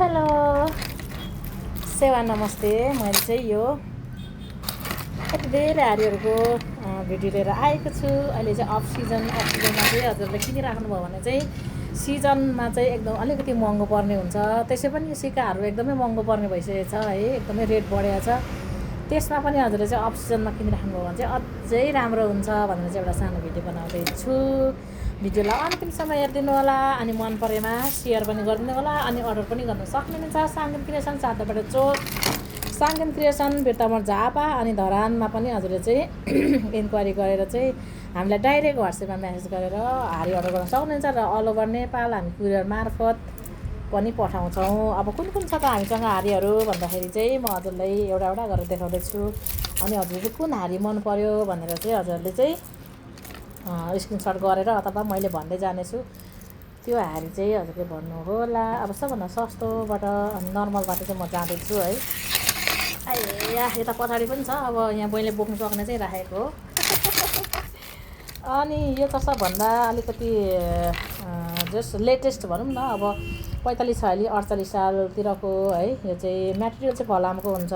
Hello सेवा नमस्ते। मैले चाहिँ यो कति धेरै हारीहरूको भिडियो लिएर आएको छु। अहिले चाहिँ अफ सिजनमा चाहिँ हजुरले किनिराख्नुभयो भने चाहिँ सिजनमा चाहिँ एकदम अलिकति महँगो पर्ने हुन्छ। त्यसै पनि सिक्काहरू एकदमै महँगो पर्ने भइसकेको छ है, एकदमै रेट बढेको छ। त्यसमा पनि हजुरले चाहिँ अफ सिजनमा किनिराख्नुभयो भने चाहिँ अझै राम्रो हुन्छ भनेर चाहिँ एउटा सानो भिडियो बनाउँदैछु। भिडियोलाई अन्तिमसम्म हेरिदिनु होला अनि मन परेमा सेयर पनि गरिदिनु होला अनि अर्डर पनि गर्न सक्नुहुन्छ। साङ्गेन क्रिएसन सातबाट चोक साङ्गेन क्रिएसन बिर्तामोड झापा अनि धरानमा पनि हजुरले चाहिँ इन्क्वायरी गरेर चाहिँ हामीलाई डाइरेक्ट व्हाट्सएपमा मेसेज गरेर हारी अर्डर गर्न सक्नुहुन्छ र अल ओभर नेपाल हामी कुरियर मार्फत पनि पठाउँछौँ। अब कुन कुन छ त हामीसँग हारीहरू भन्दाखेरि चाहिँ म हजुरलाई एउटा एउटा गरेर देखाउँदैछु अनि हजुरले कुन हारी मन पर्यो भनेर चाहिँ हजुरले चाहिँ स्क्रिनसट गरेर अथवा मैले भन्दै जानेछु त्यो हारी चाहिँ हजुरले भन्नुहोला। अब सबभन्दा सस्तोबाट अनि नर्मलबाट चाहिँ म जाँदैछु है। यता पछाडि पनि छ, अब यहाँ मैले बोक्नु सक्ने चाहिँ राखेको हो। अनि यो त सबभन्दा अलिकति जस्ट लेटेस्ट भनौँ न, अब 45 46 48 सालतिरको है। यो चाहिँ मटेरियल चाहिँ फलामको हुन्छ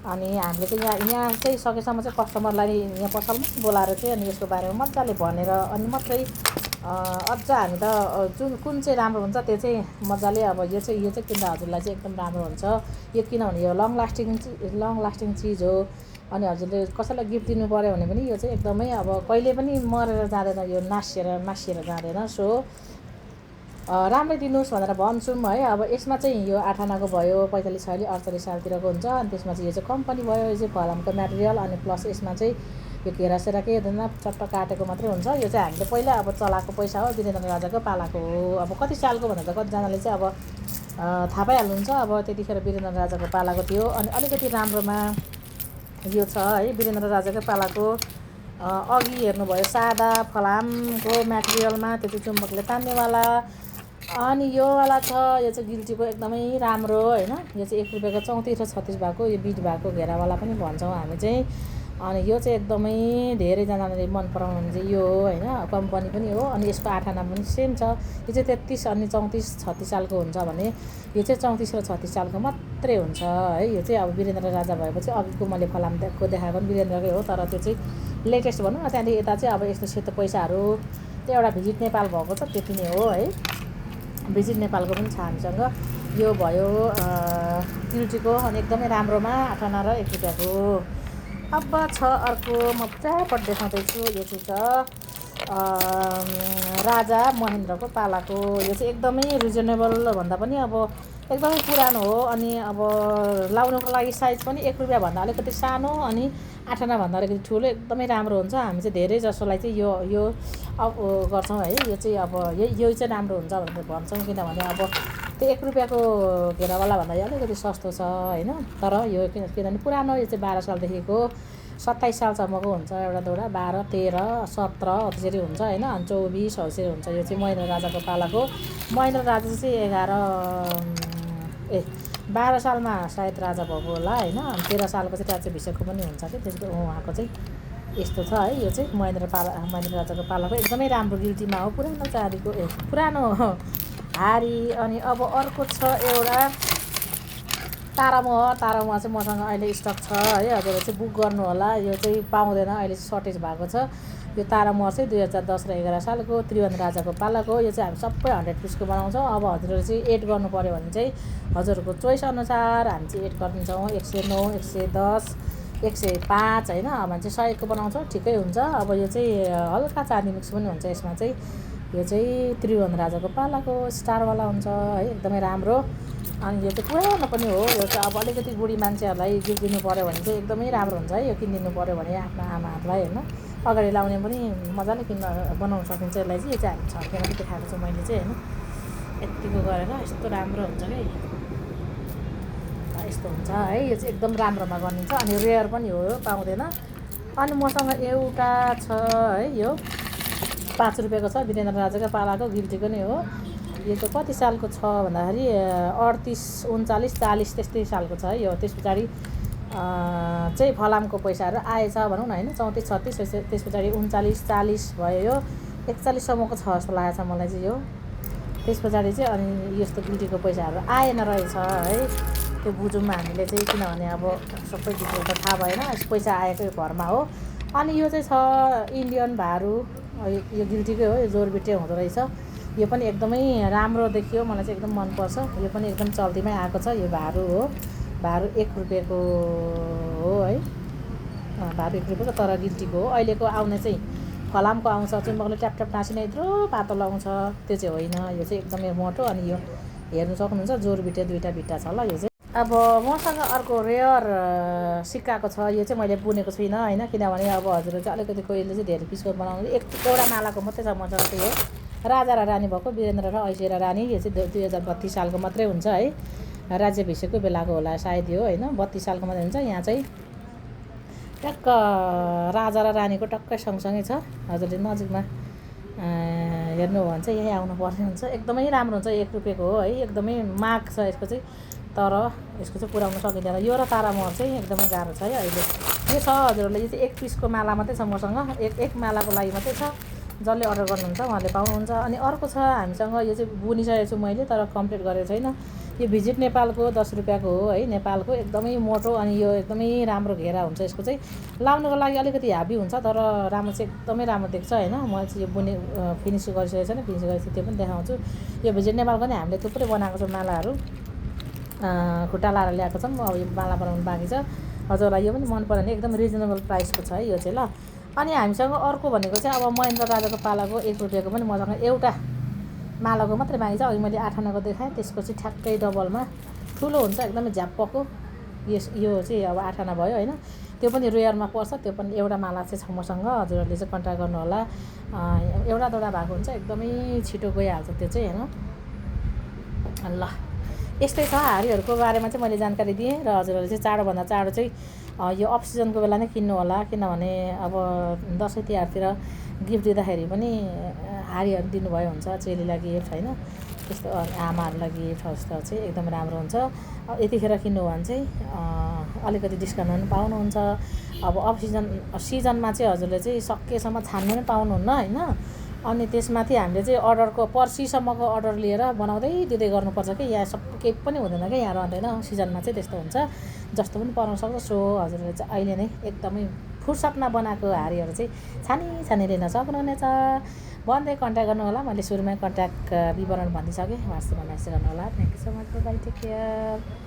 अनि हामीले चाहिँ यहाँ चाहिँ सकेसम्म चाहिँ कस्टमरलाई यहाँ पसलमा बोलाएर चाहिँ अनि यसको बारेमा मजाले भनेर अनि मात्रै अझ हामी त कुन चाहिँ राम्रो हुन्छ त्यो चाहिँ मजाले अब यो चाहिँ किन्दा हजुरलाई चाहिँ एकदम राम्रो हुन्छ यो, किनभने यो लङ लास्टिङ चिज हो। अनि हजुरले कसैलाई गिफ्ट दिनु पऱ्यो भने पनि यो चाहिँ एकदमै अब कहिले पनि मरेर जाँदैन, यो मासिएर जाँदैन। सो राम्रै दिनुहोस् भनेर भन्छौँ है। अब यसमा चाहिँ यो 8 आनाको भयो, 45 46 48 सालतिरको हुन्छ। अनि त्यसमा चाहिँ यो चाहिँ कम्पनी भयो, यो चाहिँ फलामको मेटेरियल अनि प्लस यसमा चाहिँ यो घेरासेरा केही हुँदैन, चट्ट काटेको मात्रै हुन्छ। यो चाहिँ हामीले पहिला अब चलाएको पैसा हो, वीरेन्द्र राजाको पालाको हो। अब कति सालको भनेर त कतिजनाले चाहिँ अब थाहा पाइहाल्नुहुन्छ। अब त्यतिखेर वीरेन्द्र राजाको पालाको थियो अनि अलिकति राम्रोमा यो छ है, वीरेन्द्र राजाकै पालाको। अघि हेर्नुभयो सादा फलामको मेटेरियलमा त्यो चाहिँ चुम्बकले तान्नेवाला। अनि यो वाला छ, यो चाहिँ गिल्टीको एकदमै राम्रो होइन। यो चाहिँ 1 रुपियाँको 34 र 36 भएको यो बिट भएको घेरावाला पनि भन्छौँ हामी चाहिँ। अनि यो चाहिँ एकदमै धेरैजनाले मन पराउनु चाहिँ यो हो होइन, कम्पनी पनि हो। अनि यसको 8 आना पनि सेम छ। यो चाहिँ 33 अनि 34 36 सालको हुन्छ भने यो चाहिँ 34 र 36 सालको मात्रै हुन्छ है। यो चाहिँ अब वीरेन्द्र राजा भएपछि अघिको मैले फलामको देखाएको पनि वीरेन्द्रकै हो, तर त्यो चाहिँ लेटेस्ट भनौँ न। त्यहाँदेखि यता चाहिँ अब यस्तो सेतो पैसाहरू त्यो एउटा भिजिट नेपाल भएको छ, त्यति नै हो है। भिजिट नेपालको पनि छ हामीसँग। यो भयो गिल्टीको अनि एकदमै राम्रोमा 8 आना र 1 रुपियाँको। अब छ अर्को म पुरापट देखाउँदैछु। यो चाहिँ छ राजा महेन्द्रको पालाको। यो चाहिँ एकदमै रिजनेबल भन्दा पनि अब एकदमै पुरानो हो अनि अब लाउनुको लागि साइज पनि 1 रुपियाँ भन्दा अलिकति सानो अनि 8 आना भन्दा अलिकति ठुलो, एकदमै राम्रो हुन्छ। हामी चाहिँ धेरै जसोलाई चाहिँ यो अब गर्छौँ है। यो चाहिँ अब यो चाहिँ राम्रो हुन्छ भनेर भन्छौँ, किनभने अब त्यो 1 रुपियाँको घेरावाला भन्दा यो अलिकति सस्तो छ होइन। तर यो किनभने पुरानो, यो चाहिँ 12 सालदेखिको 27 सालसम्मको हुन्छ एउटा दौडा, 12 13 17 त्यसरी हुन्छ होइन। अनि 24 हो यसरी हुन्छ। यो चाहिँ महेन्द्र राजाको पालाको। महेन्द्र राजा चाहिँ 12 सालमा सायद राजा भएको होला होइन। अनि 13 सालको चाहिँ राज्याभिषेकको पनि हुन्छ कि त्यसको उहाँको चाहिँ यस्तो छ है। यो चाहिँ महेन्द्र राजाको पालाको एकदमै राम्रो गिल्टीमा हो, पुरानो चाँदीको पुरानो हारी। अनि अब अर्को छ एउटा तारामोहर चाहिँ मसँग अहिले स्टक छ है, हजुरले चाहिँ बुक गर्नु होला। यो चाहिँ पाउँदैन अहिले, सर्टेज भएको छ। यो तारामोहर चाहिँ 2010 र 11 सालको त्रिभुवन राजाको पालाको। यो चाहिँ हामी सबै 100 पिसको बनाउँछौँ। अब हजुरले चाहिँ एड गर्नु पऱ्यो भने चाहिँ हजुरको चोइस अनुसार हामी चाहिँ एड गरिदिन्छौँ। 109 110 105 होइन। अब हामी चाहिँ 100 को बनाउँछौँ, ठिकै हुन्छ। अब यो चाहिँ हल्का चाँदी मिक्स पनि हुन्छ यसमा चाहिँ। यो चाहिँ त्रिभुवन राजाको पालाको स्टारवाला हुन्छ है, एकदमै राम्रो। अनि यो चाहिँ पुरानो पनि हो। यो चाहिँ अब अलिकति बुढी मान्छेहरूलाई गिफ्ट दिनु पऱ्यो भने चाहिँ एकदमै राम्रो हुन्छ है। यो किनिदिनु पऱ्यो भने आफ्नो आमाहरूलाई होइन, अगाडि लाउने पनि मजाले बनाउन सकिन्छ यसलाई चाहिँ। यो चाहिँ हामी छर्केर पनि देखाएको छु मैले चाहिँ होइन, यत्तिको गरेर यस्तो राम्रो हुन्छ क्या, यस्तो हुन्छ है। यो चाहिँ एकदम राम्रोमा गरिन्छ अनि रेयर पनि हो, पाउँदैन। अनि मसँग एउटा छ है, यो 5 रुपियाँको छ, वीरेन्द्र राजाको पालाको गिल्टीको नै हो। यो चाहिँ कति सालको छ भन्दाखेरि 38 39 40 त्यस्तै सालको छ है यो। त्यस पछाडि चाहिँ फलामको पैसाहरू आएछ भनौँ न होइन, 34 36 त्यस पछाडि 39 40 भयो। यो 41 सम्मको छ जस्तो लागेको छ मलाई चाहिँ यो। त्यस पछाडि चाहिँ अनि यस्तो गिल्टीको पैसाहरू आएन रहेछ है। त्यो बुझौँ हामीले चाहिँ, किनभने अब सबै डिटेल त थाहा भएन, पैसा आएको घरमा हो। अनि यो चाहिँ छ इन्डियन भारू, यो गिल्टीकै हो, यो जोरबिटे हुँदो रहेछ। यो पनि एकदमै राम्रो देखियो, मलाई चाहिँ एकदम मनपर्छ। यो पनि एकदम चल्तीमै आएको छ। यो भारू हो, भारू 1 रुपियाँको हो है, भारू 1 रुपियाँको, तर गिल्टीको हो। अहिलेको आउने चाहिँ फलामको आउँछ, चुम्बकले ट्याप ट्याप टाँसिने यत्रो पातलो आउँछ, त्यो चाहिँ होइन। यो चाहिँ एकदमै मोटो। अनि यो हेर्नु सक्नुहुन्छ जोरबिटे 2टा भिट्टा छ ल। यो चाहिँ अब मसँग अर्को रेयर सिक्काको छ। यो चाहिँ मैले बुनेको छुइनँ होइन, किनभने अब हजुरले चाहिँ अलिकति कोहीले चाहिँ धेरै पिसको बनाउनु, एउटा मालाको मात्रै छ मसँग। त्यही हो, राजा र रानी भएको, वीरेन्द्र र ऐश्वर्या रानी। यो चाहिँ 2032 सालको मात्रै हुन्छ है, राज्याभिषेकको बेलाको होला सायद यो होइन, 32 सालको मात्रै हुन्छ। यहाँ चाहिँ टक्क राजा र रानीको टक्कै सँगसँगै छ। हजुरले नजिकमा हेर्नु हो भने चाहिँ यहीँ आउनुपर्ने हुन्छ। एकदमै राम्रो हुन्छ, 1 रुपियाँको हो है, एकदमै माग छ यसको चाहिँ, तर यसको चाहिँ पुऱ्याउन सकिँदैन। यो र तारामहर चाहिँ एकदमै गाह्रो छ है अहिले। यो छ हजुरहरूले, यो चाहिँ 1 पिसको माला मात्रै छ मसँग, एक मालाको लागि मात्रै छ। जसले अर्डर गर्नुहुन्छ उहाँले पाउनुहुन्छ। अनि अर्को छ हामीसँग, यो चाहिँ बुनिसकेको छु मैले, तर कम्प्लिट गरेको छैन। यो भिजिट नेपालको 10 रुपियाँको हो है, नेपालको, एकदमै मोटो। अनि यो एकदमै राम्रो घेरा हुन्छ यसको चाहिँ, लाउनुको लागि अलिकति ह्याभी हुन्छ, तर राम्रो चाहिँ एकदमै राम्रो देख्छ होइन। मैले चाहिँ यो फिनिस गरिसकेको छैन, फिनिस गरेपछि त्यो पनि देखाउँछु। यो भिजिट नेपालको नि हामीले थुप्रै बनाएको छौँ मालाहरू, खुट्टा लाएर ल्याएको छौँ। अब यो माला बनाउनु बाँकी छ। हजुरलाई यो पनि मन पऱ्यो भने एकदम रिजनेबल प्राइसको छ है यो चाहिँ ल। अनि हामीसँग अर्को भनेको चाहिँ अब महेन्द्र राजाको पालाको 1 रुपियाँको पनि मसँग एउटा मालाको मात्रै बाँकी छ। अघि मैले 8 आनाको देखाएँ, त्यसको चाहिँ ठ्याक्कै डबलमा ठुलो हुन्छ, एकदमै झ्याप्पको। यो चाहिँ अब 8 आना भयो होइन, त्यो पनि रेयरमा पर्छ। त्यो पनि एउटा माला चाहिँ छ मसँग, हजुरहरूले चाहिँ कन्ट्याक्ट गर्नु होला। एउटा दुईवटा भएको हुन्छ, एकदमै छिटो गइहाल्छ त्यो चाहिँ होइन। ल यस्तै छ हारीहरूको बारेमा चाहिँ मैले जानकारी दिएँ। र हजुरहरूले चाहिँ चाँडोभन्दा चाँडो चाहिँ यो अफ सिजनको बेला नै किन्नु होला, किनभने अब दसैँ तिहारतिर गिफ्ट दिँदाखेरि पनि हारीहरू दिनुभयो हुन्छ, चेलीलाई गिफ्ट होइन, त्यस्तो आमाहरूलाई गिफ्ट जस्तो चाहिँ एकदम राम्रो हुन्छ। अब यतिखेर किन्नु हो भने चाहिँ अलिकति डिस्काउन्ट पनि पाउनुहुन्छ। अब अफ सिजनमा चाहिँ हजुरले चाहिँ सकेसम्म छान्नु पनि पाउनुहुन्न होइन। अनि त्यसमाथि हामीले चाहिँ अर्डरको पर्सिसम्मको अर्डर लिएर बनाउँदै दिँदै गर्नुपर्छ कि, यहाँ सब केही पनि हुँदैन क्या, यहाँ रहँदैन। सिजनमा चाहिँ त्यस्तो हुन्छ, जस्तो पनि बनाउन सक्छ। सो हजुरले चाहिँ अहिले नै एकदमै फुर्सदमा बनाएको हारीहरू चाहिँ छानी लिन सक्नुहुनेछ। भन्दै कन्ट्याक्ट गर्नु होला। मैले सुरुमै कन्ट्याक्ट विवरण भनिसकेँ, वाट्सएपमा मेसेज गर्नु होला। Thank you so much, bye, take care.